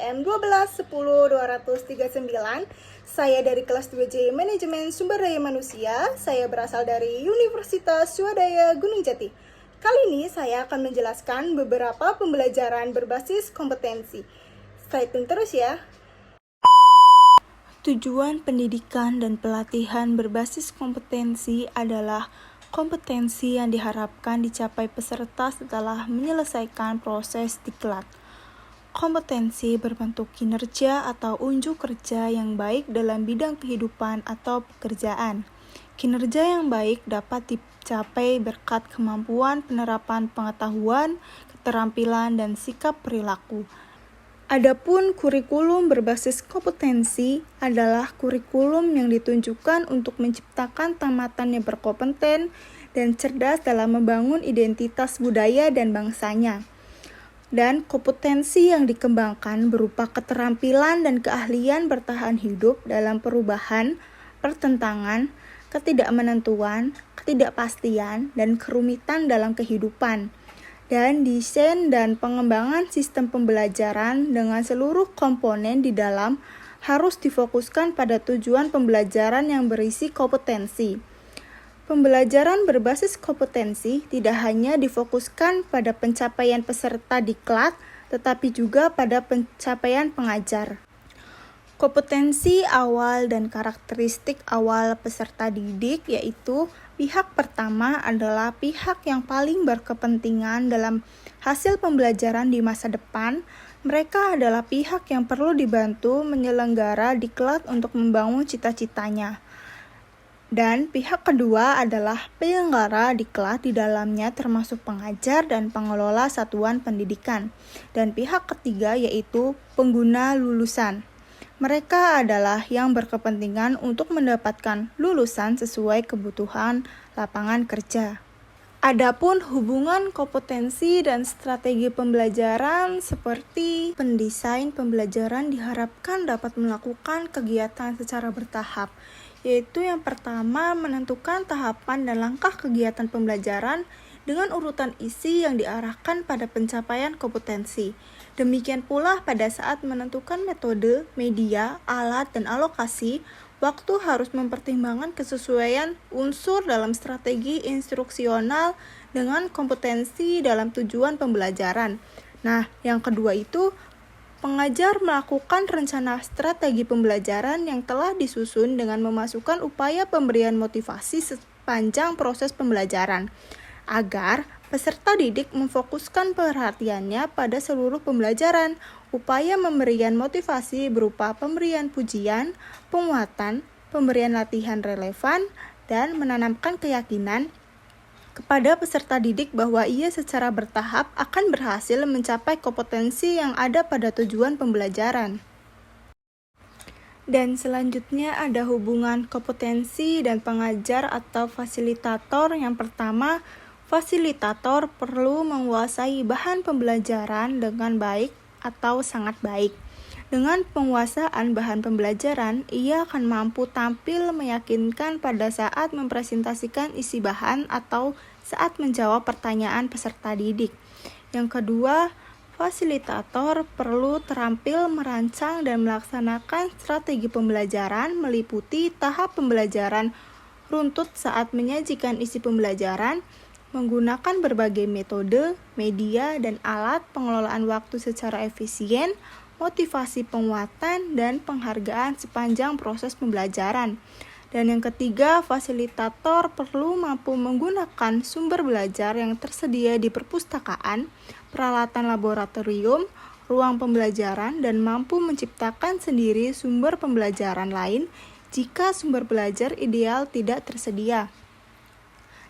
SBM 1210239. Saya dari kelas 2J Manajemen Sumber Daya Manusia. Saya berasal dari Universitas Swadaya Gunung Jati. Kali ini saya akan menjelaskan beberapa pembelajaran berbasis kompetensi. Stay tune terus ya. Tujuan pendidikan dan pelatihan berbasis kompetensi adalah kompetensi yang diharapkan dicapai peserta setelah menyelesaikan proses diklat. Kompetensi berbentuk kinerja atau unjuk kerja yang baik dalam bidang kehidupan atau pekerjaan. Kinerja yang baik dapat dicapai berkat kemampuan penerapan pengetahuan, keterampilan, dan sikap perilaku. Adapun kurikulum berbasis kompetensi adalah kurikulum yang ditunjukkan untuk menciptakan tamatan yang berkompeten dan cerdas dalam membangun identitas budaya dan bangsanya. Dan kompetensi yang dikembangkan berupa keterampilan dan keahlian bertahan hidup dalam perubahan, pertentangan, ketidakmenentuan, ketidakpastian, dan kerumitan dalam kehidupan. Dan desain dan pengembangan sistem pembelajaran dengan seluruh komponen di dalam harus difokuskan pada tujuan pembelajaran yang berisi kompetensi. Pembelajaran berbasis kompetensi tidak hanya difokuskan pada pencapaian peserta diklat, tetapi juga pada pencapaian pengajar. Kompetensi awal dan karakteristik awal peserta didik yaitu pihak pertama adalah pihak yang paling berkepentingan dalam hasil pembelajaran di masa depan. Mereka adalah pihak yang perlu dibantu menyelenggara diklat untuk membangun cita-citanya. Dan pihak kedua adalah penyelenggara diklat, di dalamnya termasuk pengajar dan pengelola satuan pendidikan. Dan pihak ketiga yaitu pengguna lulusan. Mereka adalah yang berkepentingan untuk mendapatkan lulusan sesuai kebutuhan lapangan kerja. Adapun hubungan kompetensi dan strategi pembelajaran seperti pendesain pembelajaran diharapkan dapat melakukan kegiatan secara bertahap, yaitu yang pertama menentukan tahapan dan langkah kegiatan pembelajaran dengan urutan isi yang diarahkan pada pencapaian kompetensi. Demikian pula pada saat menentukan metode, media, alat, dan alokasi, waktu harus mempertimbangkan kesesuaian unsur dalam strategi instruksional dengan kompetensi dalam tujuan pembelajaran. Nah, yang kedua itu, pengajar melakukan rencana strategi pembelajaran yang telah disusun dengan memasukkan upaya pemberian motivasi sepanjang proses pembelajaran, agar peserta didik memfokuskan perhatiannya pada seluruh pembelajaran. Upaya memberikan motivasi berupa pemberian pujian, penguatan, pemberian latihan relevan, dan menanamkan keyakinan kepada peserta didik bahwa ia secara bertahap akan berhasil mencapai kompetensi yang ada pada tujuan pembelajaran. Dan selanjutnya ada hubungan kompetensi dan pengajar atau fasilitator. Yang pertama, fasilitator perlu menguasai bahan pembelajaran dengan baik atau sangat baik. Dengan penguasaan bahan pembelajaran, ia akan mampu tampil meyakinkan pada saat mempresentasikan isi bahan atau saat menjawab pertanyaan peserta didik. Yang kedua, fasilitator perlu terampil merancang dan melaksanakan strategi pembelajaran meliputi tahap pembelajaran runtut saat menyajikan isi pembelajaran, menggunakan berbagai metode, media, dan alat pengelolaan waktu secara efisien, motivasi penguatan, dan penghargaan sepanjang proses pembelajaran. Dan yang ketiga, fasilitator perlu mampu menggunakan sumber belajar yang tersedia di perpustakaan, peralatan laboratorium, ruang pembelajaran, dan mampu menciptakan sendiri sumber pembelajaran lain jika sumber belajar ideal tidak tersedia.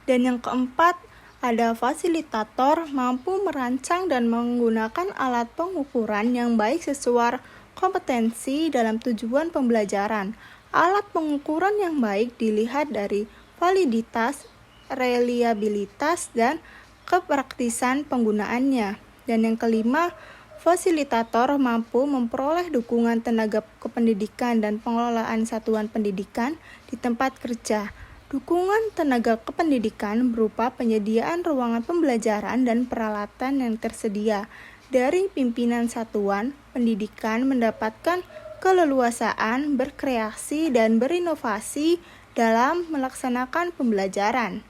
Dan yang keempat, ada fasilitator mampu merancang dan menggunakan alat pengukuran yang baik sesuai kompetensi dalam tujuan pembelajaran. Alat pengukuran yang baik dilihat dari validitas, reliabilitas, dan kepraktisan penggunaannya. Dan yang kelima, fasilitator mampu memperoleh dukungan tenaga kependidikan dan pengelolaan satuan pendidikan di tempat kerja. Dukungan tenaga kependidikan berupa penyediaan ruangan pembelajaran dan peralatan yang tersedia, Dari pimpinan satuan pendidikan mendapatkan keleluasaan berkreasi dan berinovasi dalam melaksanakan pembelajaran.